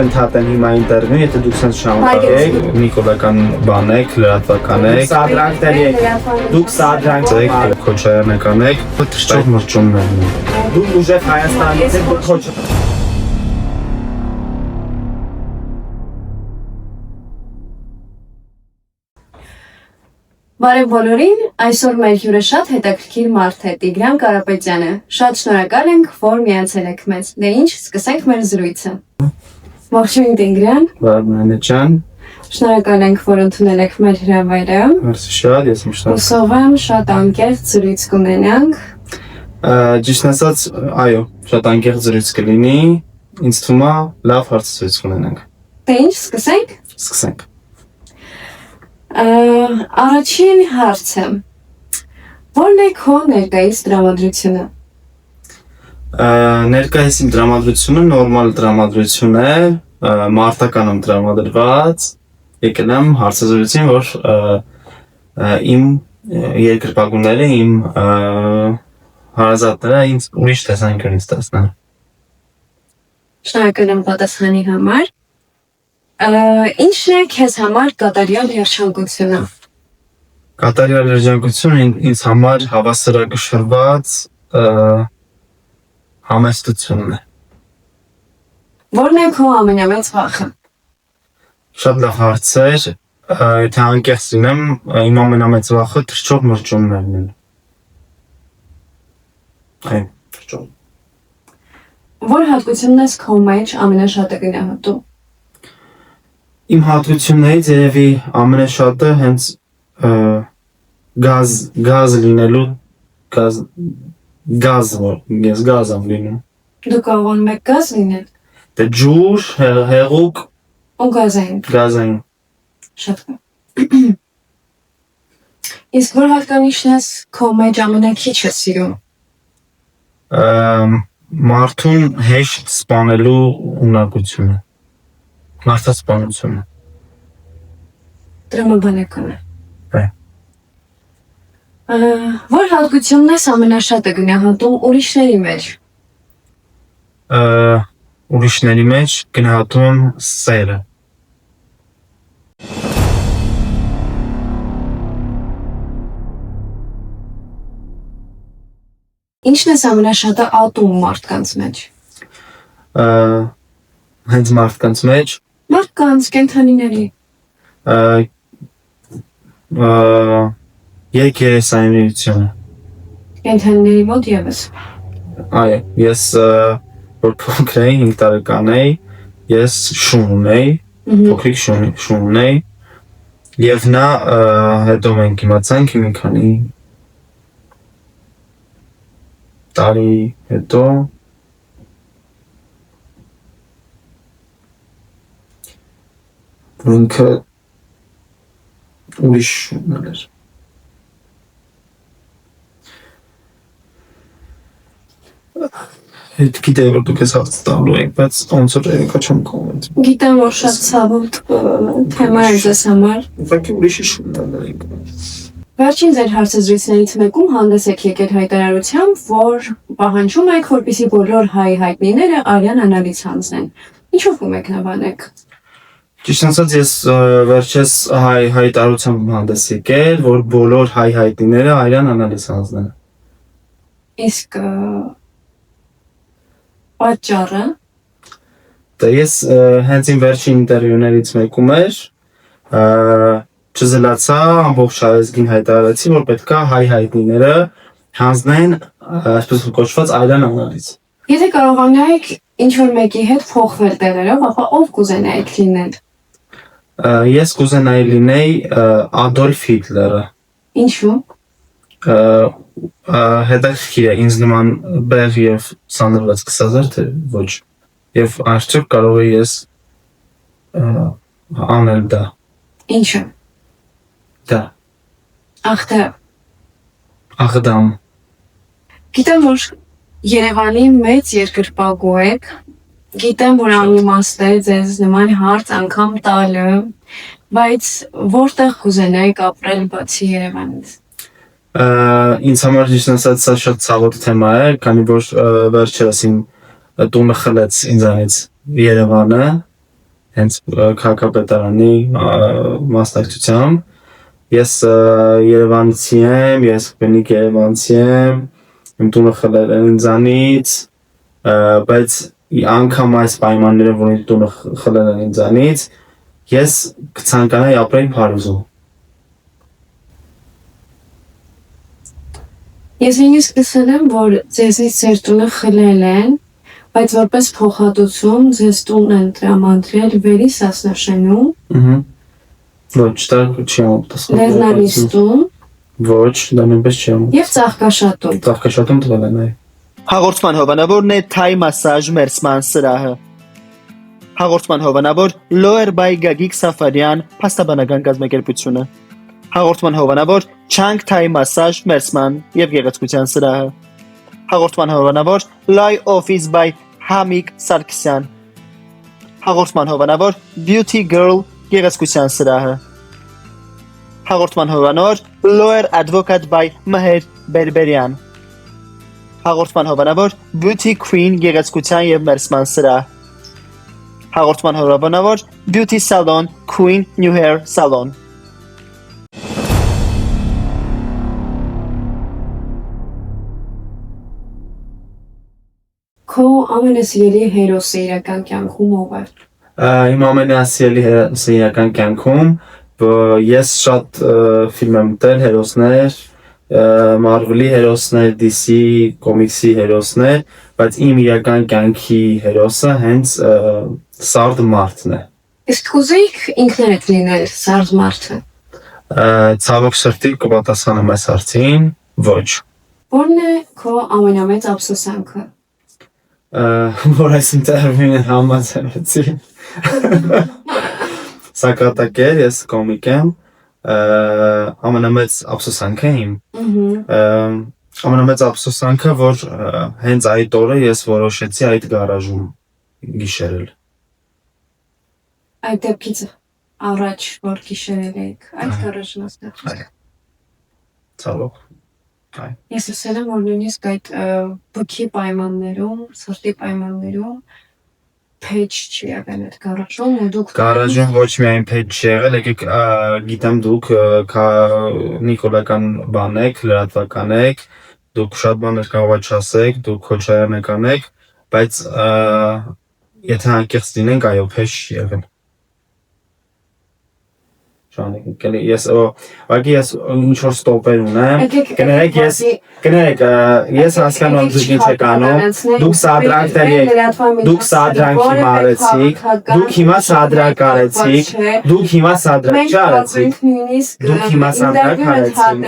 կընդհատեն հիմա ինտերվյու, եթե դուք սենց շամտակեք, նիկոլական բան եք, լրատվական եք, սադրանքներ եք, դուք սադրանք եք, քոչայանական եք, թրջող մրջումներն են։ Դուք ուժեղ Հայաստանից եք, դուք քոչ։ Բարև բոլորին, այսօր մեր հյուրը շատ հետաքրքիր մարդ է, Տիգրան Կարապետյանը։ Շատ շնորհակալ ենք, որ միացել եք մեզ։ Դե ինչ, սկսենք մեր զրույցը։ Ողջույն Տիգրան։ Բարև ջան։ Շնորհակալ ենք, որ ընդունել եք մեր հրավերը։ Մերսի շատ, ես միշտ։ Հուսով եմ շատ անկեղծ զրույց կունենանք։ Ճիշտ ասած, այո, շատ անկեղծ զրույց կլինի։ Ինձ թվում է լավ հարցազրույց կունենանք։ Դե ինչ, սկսենք։ Սկսենք։ Առաջին հարցը։ Ո՞րն է քո ներկայիս տրամադրությունը։ Ներկայիս իմ տրամադրությունը նորմալ տրամադրություն է, մարտականում տրամադրված։ Եկել եմ հարցազրույցին, որ իմ երկրպագուները, իմ հարազատները ինձ ուրիշ տեսանկյունից տեսնեն։ Շնորհակալ եմ պատասխանի համար։ Ինչն է քեզ համար կատարյալ երջանկությունը։ Կատարյալ երջանկությունը ինձ համար հավասարակշռված համեստությունն է։ Ո՞րն է քո ամենամեծ վախը։ Շատ լավ հարց է, եթե անկեղծ լինեմ, իմ ամենամեծ վախը թրջող մրջումներն են։ Այո, թրջող։ Ո՞ր հատկությունն ես քո մեջ ամենաշատը գնահատում։ Իմ հատկություններից երևի ամենաշատը հենց գազ լինելու, գազ, որ ես գազ եմ լինում։ Դու կարողանում եք գազ լինել։ Դե ջուր, հեղուկ, ու գազային։ գազային։ Շատ լավ։ Իսկ որ հատկանիշն ես քո մեջ ամենաքիչ ես սիրում։ Մարդուն հեշտ սպանելու ունակությունը։ Մարդասպանությունը։ Տրամաբանական է։ Այո։ Որ հատկությունն ես ամենաշատը գնահատում ուրիշների մեջ։ Ուրիշների մեջ գնահատում եմ սերը։ Ինչն ես ամենաշատը ատում մարդկանց մեջ։ Հենց մարդկանց մեջ Մարդկանց, կենդանիների։ Երգերեսայնությունը։ Կենդանիների մոտ ևս։ Այո, ես որ փոքր էի, 5 տարեկան էի, ես շուն ունեի, փոքրիկ շուն ունեի, եւ նա հետո մենք իմացանք մի քանի տարի հետո ինքը ուրիշ շունն էր։ Հետ գիտեի, որ դուք ես հարց տալու եք, բայց ոնց որ երեկա չեմ կողմից։ Գիտեմ, որ շատ ցավոտ թեմա է ձեզ համար։ Ուղղակի ուրիշի շունն էր։ Վերջին ձեր հարցազրույցներից մեկում հանդես եք եկել հայտարարությամբ, որ պահանջում եք, որպեսզի բոլոր հայ հայտնիները արյան անալիզ հանձնեն։ Ինչով կմեկնաբանեք։ Ճիշտ ասած, ես վերջերս հայտարարությամբ հանդես եկել, որ բոլոր հայ հայտնիները արյան անալիզ հանձնեն։ Իսկ պատճառը։ Դե ես հենց իմ վերջին ինտերվյուներից մեկում էր, չզլացա ամբողջ հայազգին հայտարարեցի, որ պետքա հայ հայտնիները հանձնեն այսպես կոչված արյան անալիզ։ Եթե կարողանայիք ինչ-որ մեկի հետ փոխվել տեղերով, ապա ով կուզենայիք լինել։ Ես կուզենայի լինեի Ադոլֆ Հիտլերը։ Ինչու։ Հետաքրքիր է ինձ նման բեղ եւ սանրված կսազար, թե ոչ։ Եվ արդյոք կարող եի ես անել դա։ Ինչը։ Դա։ Ախտը։ Աղդամ։ Գիտեմ, որ Երևանի մեծ երկրպագու եք, գիտեմ, որ անիմաստ է ձեզ նման հարց անգամ տալը, բայց որտեղ կուզենայիք ապրել բացի Երևանից։ Ինձ համար ճիշտ ասած սա շատ ցավոտ թեմա է, քանի որ վերջերս իմ տունը խլեց ինձանից Երևանը, հենց քաղաքապետարանի մասնակցությամբ։ Ես Երևանցի եմ, ես բնիկ Երևանցի եմ, իմ տունը խլել են ինձանից, բայց անգամ այս պայմանները, որ իմ տունը խլել են ինձանից, ես կցանկանայի ապրել Փարիզում։ Ես նույնիսկ լսել եմ, որ ձեզից ձեր տունը խլել են, բայց որպես փոխհատուցում ձեզ տուն են տրամադրել Վերիս Ասնաշենում։ Ոչ, դա չի ամուսնացել։ Լեռնանիստում Ոչ, դա նույնպես չի ամուսնացել։ եւ Ծաղկաշատում։ Ծաղկաշատում տվել են այ։ Հաղորդման հովանավոր է թայ մասաժ մերսման սրահը։ Հաղորդման հովանավոր Lower by Gagik Safarian փաստաբանական կազմակերպությունը։ Հաղորդման հովանավոր Chang Thai Massage մերսման եւ գեղեցկության սրահը։ Հաղորդման հովանավոր Lie Office by Hamik Sarkisyan։ Հաղորդման հովանավոր Beauty Girl գեղեցկության սրահը։ Հաղորդման հովանավոր Lawyer Advocate by Meher Berberian։ Հաղորդման հովանավոր Beauty Queen գեղեցկության եւ մերսման սրահ։ Հաղորդման հովանավոր Beauty Salon Queen New Hair Salon։ Քո ամենասիրելի հերոսը իրական կյանքում ով է։ Իմ ամենասիրելի հերոսը իրական կյանքում ես շատ ֆիլմ եմ դել հերոսներ, Marvel-ի հերոսներ, DC կոմիքսի հերոսներ, բայց իմ իրական կյանքի հերոսը հենց Սարդ մարդն է։ Իսկ կուզեիք ինքներդ լինել Սարդ մարդը։ Ցավոք սրտի կպատասխանեմ այս հարցին, ոչ։ Որն է քո ամենամեծ ափսոսանքը։ Որ այս ինտերվյուն համաձայնեցի։ Սակրատակեր, ես կոմիկ եմ, ամենամեծ ափսոսանքը իմ։ Ամենամեծ ափսոսանքը, որ հենց այդ օրը ես որոշեցի այդ գարաժում գիշերել։ Այդ դեպքից առաջ որ գիշերել եք, այդ գարաժն ստեղծել։ Ցավոք։ Ես ասել եմ, որ նույնիսկ այդ բուքի պայմաններում, սրտի պայմաններում փեջ չի եղել այդ գարաժում ու դուք Գարաժում ոչ միայն փեջ չի եղել, եկեք գիտեմ դուք նիկոլական բան եք, լրատվական եք, դուք շատ բաներ կարող եք չասեք, դուք քոչայանական եք, բայց եթե անկեղծ լինենք, այո, փեջ չի եղել։ Ես ինչ որ ստոպեր ունեմ, կներեք, ես հասկանում եմ դուք ինչ եք անում, դուք սադրանք հիմա արեցիք, դուք հիմա սադրանք արեցիք, դուք հիմա սադրանք չարեցիք, դուք հիմա սադրանք արեցիք,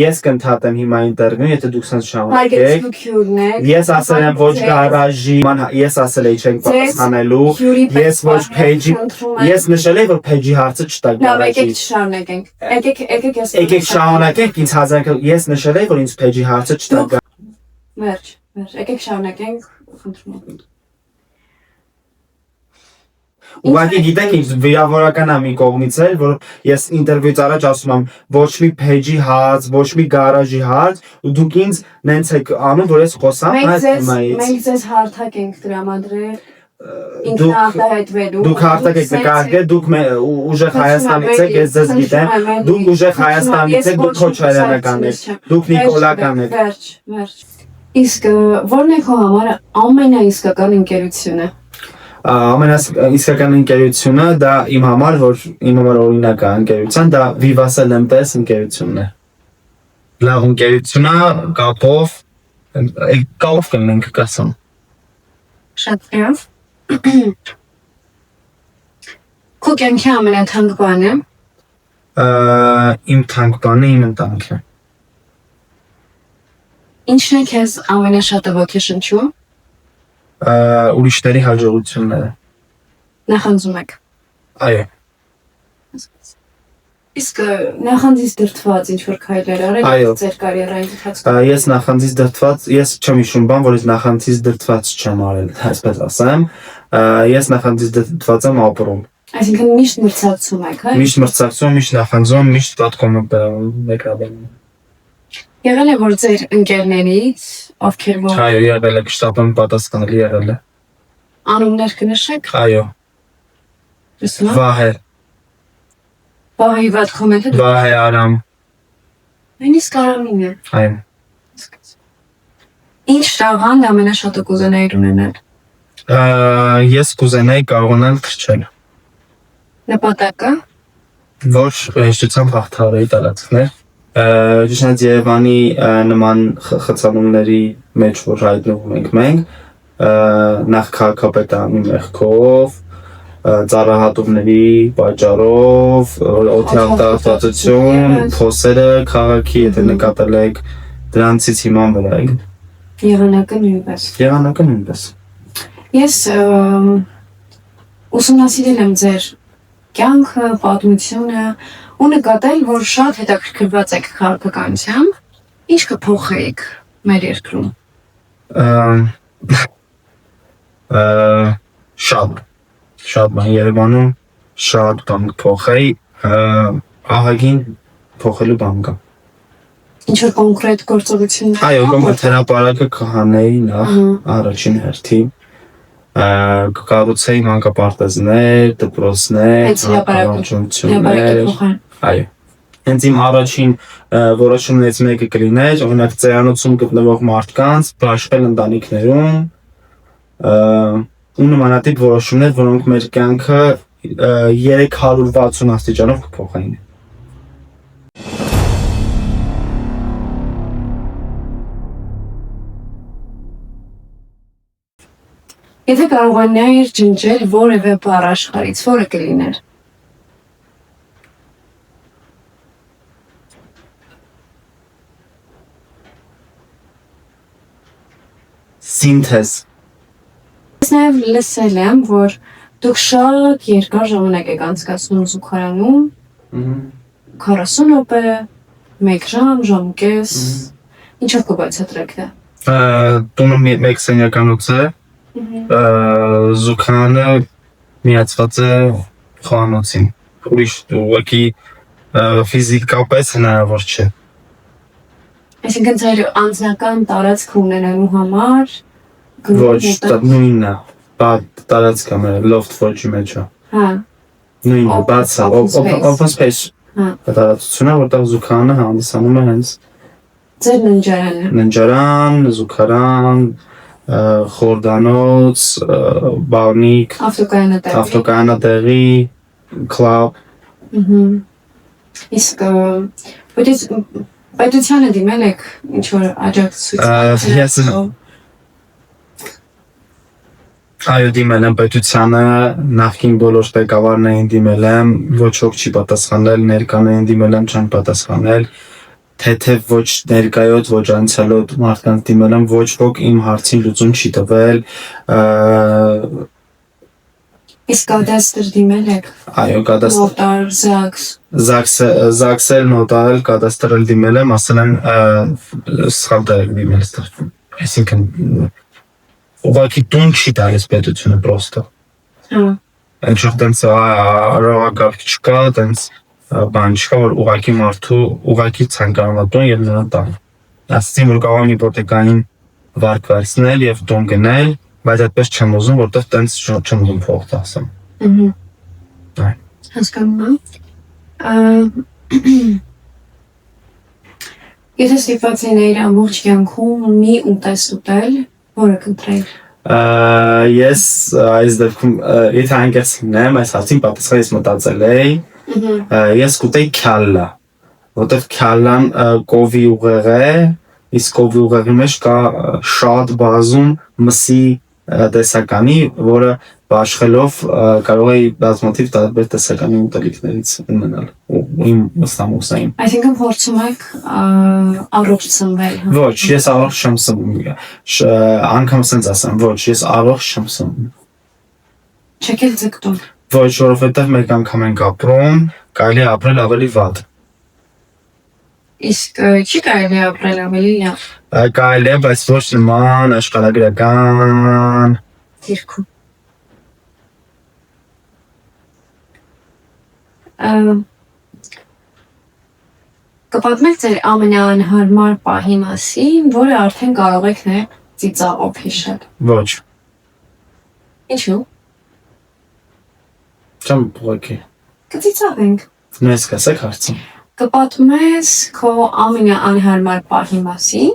ես կընդհատեմ հիմա ինտերվյուն, եթե դուք սենց շահարկեք, ես ասել եմ ոչ գարաժի, ես ասել էի չենք պատասխանելու, ես ոչ փեջի, ես նշել եմ, որ փեջի հարցը չտա գարաժի։ Եկեք շարունակենք ինձ հազարքը, ես նշել եմ, որ ինձ փեջի հարցը չտա գարաժի։ Վերջ, եկեք շարունակենք, խնդրում եմ։ Ուղղակի գիտեք ինձ վիրավորական եմ մի կողմից էլ, որ ես ինտերվյուից առաջ ասում եմ ոչ մի փեջի հարց, ոչ մի գարաժի հարց, ու դուք ինձ նենց եք անում, որ ես խոսամ այս թեմայից։ Մենք ձեզ հարթակ ենք տրամադրել ինքնահարտահայտվելու։ Դուք հարթակ եք նկարել, դուք ուժեղ Հայաստանից եք, ես ձեզ գիտեմ, դուք ուժեղ Հայաստանից եք, դուք քոչարյանական եք, դուք նիկոլական եք։ Վերջ։ Իսկ ո՞րն է քո համար ամենաիսկական ընկերությունը։ Ամենաիսկական ընկերությունը դա իմ համար օրինակ է ընկերության, դա Vivasel MPS ընկերությունն է։ Լավ ընկերություն է, կապով կլինենք կասեմ։ Շատ լավ։ Քո կյանքի ամենաթանկ բանը։ Իմ թանկ բանը իմ ընտանիքն է։ Ինչն է քեզ ամենաշատը ոգեշնչում։ Ուրիշների հաջողությունները։ Նախանձում եք։ Այո։ Իսկ նախանձից դրդված ինչ-որ քայլեր արել ձեր կարիերայի ընթացքում։ Ես նախանձից դրդված, ես չեմ հիշում բան, որ ես նախանձից դրդված չեմ արել, այսպես ասեմ։ Ես նախանձից դրդված եմ ապրում։ Այսինքն միշտ մրցակցում եք, հա։ Միշտ մրցակցում, միշտ նախանձում, միշտ պատկոմ մեկրաբանում։ Եղել է որ ձեր ընկերներից ովքեր որ Այո, եղել է, շտապում պատասխանել եղել է։ Անուններ կնշեք։ Այո, Լսում եք։ Վահե, Վահի վատ կոմենտը։ Վահե Արամ, Նույնիսկ Արամին է։ այն։ Ինչ տաղանդ ամենաշատը կուզենայր ունենալ։ Ես կուզենայի կարողանալ թրջել։ Նպատակը։ Ոչ հեշտությամբ հաղթարեի տարածքներ։ Ճիշտ Երևանի նման խցանումների մեջ որ հայտնվում ենք մենք, նախ քաղաքապետարանի մեղքով, ծառահատումների պատճառով, օդի արտահայտվածություն, փոսերը քաղաքի, եթե նկատել եք, դրանցից հիման վրա ենք։ Եղանակը նույնպես։ Եղանակը նույնպես։ Ես ուսումնասիրել եմ ձեր կյանքը, պատմությունը ու նկատել, որ շատ հետաքրքրված եք քաղաքականությամբ, ինչ կփոխեիք մեր երկրում։ Շատ բան Երևանում շատ բան կփոխեի, ահագին փոխելու բան կա։ Ինչ որ կոնկրետ գործողություններ։ Այո, կոնկրետ հրապարակը կհանեի նախ առաջին հերթին։ Կկառուցեի մանկապարտեզներ, դպրոցներ, հրապարակություններ։ Այո։ Հենց իմ առաջին որոշումներից մեկը կլիներ, օրինակ ծերանոցում գտնվող մարդկանց բաշխել ընտանիքներում ու նմանատիպ որոշումներ, որոնք մեր կյանքը 360 աստիճանով կփոխեին։ Եթե կարողանայիր ջնջել որևէ բառ աշխարհից, որը կլիներ։ Սինթեզ։ Ես նաև լսել եմ, որ դուք շատ երկար ժամանակ եք անցկացնում զուգարանում, 40 րոպե, 1 ժամ, ժամկես, ինչով կբացատրեք դա։ Տունը մեկ սենյականոց է, զուգարանը միացված է խոհանոցին, ուրիշ ուղղակի ֆիզիկապես հնարավոր չէ։ Այսինքն ձեր անձնական տարածք ունենալու համար Ոչ, դա նույնն է, տարածքը մեր loft որջի մեջ է։ Հա։ Նույնն է, բաց է, open space տարածությունը, որտեղ զուգարանը հանդիսանում է հենց ձեր ննջարանը։ Ննջարան, զուգարան, խորդանոց, բանիկ, ավտոկայանատեղի, կլաբ։ Իսկ պետությանը դիմել եք ինչ-որ աջակցություն։ Այո, դիմել եմ պետությանը, նախկին բոլոր ղեկավարներին դիմել եմ, ոչ ոք չի պատասխանել, ներկաներին դիմել եմ, չեն պատասխանել, թեթև ոչ ներկայոտ, ոչ անցյալոտ մարդկանց դիմել եմ, ոչ ոք իմ հարցին լուծում չի տվել։ Իսկ կադաստր դիմել եք։ Այո, կադաստր։ Նոտար, ԶԱԳՍ։ ԶԱԳՍ-ել, նոտարել, կադաստրել դիմել եմ, ասել են սխալ տեղ դիմել ստեղ։ Այսինքն ուղղակի տուն չի տալիս պետությունը պրոստը։ Հա։ Այնչով տենց առողակարգ չկա, տենց բան չկա, որ ուղղակի մարդու ուղղակի ցանկանալա տուն եւ նրան տան։ Ասեցին, որ կարող եմ իպոթեկային վարկ վերցնել եւ տուն գնել, բայց այդպես չեմ ուզում, որտեղ տենց չեմ ուզում փող տասեմ։ Այո։ Հասկանում եմ։ Եթե ստիպված լինեիր ամբողջ կյանքում մի ուտես ուտել, որը կընտրեիր։ Ես այս դեպքում եթե անկեղծ լինեմ, այս հարցին պատասխան ես մտածել էի, ես կուտեի քյալլա, որտեղ քյալլան կովի ուղեղ է, իսկ կովի ուղեղի մեջ կա շատ բազում մսի տեսականի, որը բաշխելով կարող է բազմաթիվ տարբեր տեսականի ուտելիքներից ունենալ իմ մստամոքսային։ Այսինքն փորձում եք առողջ սնվել։ Ոչ, ես առողջ չեմ սնվում։ Անգամ սենց ասեմ, ոչ, ես առողջ չեմ սնվում։ Չեք էլ ձգտում։ Ոչ, որովհետև մեկ անգամ ենք ապրում, կարելի է ապրել ավելի վատ։ Իսկ չի կարելի ապրել ավելի լավ։ Կարելի է, բայց ոչ նման աշխարհագրական դիրքում։ Կպատմեք ձեր ամենաանհարմար պահի մասին, որը արդեն կարող եք նաև ծիծաղով հիշել։ Ոչ։ Ինչու՞։ Չեմ փոխի։ Կծիծաղենք։ Նույնիսկ ասեք հարցը։ Կպատմես քո ամենաանհարմար պահի մասին,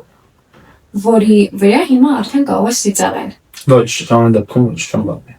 որի վրա հիմա արդեն կարող ես ծիծաղել։ Ոչ, ամեն դեպքում ոչ չեմ բավի։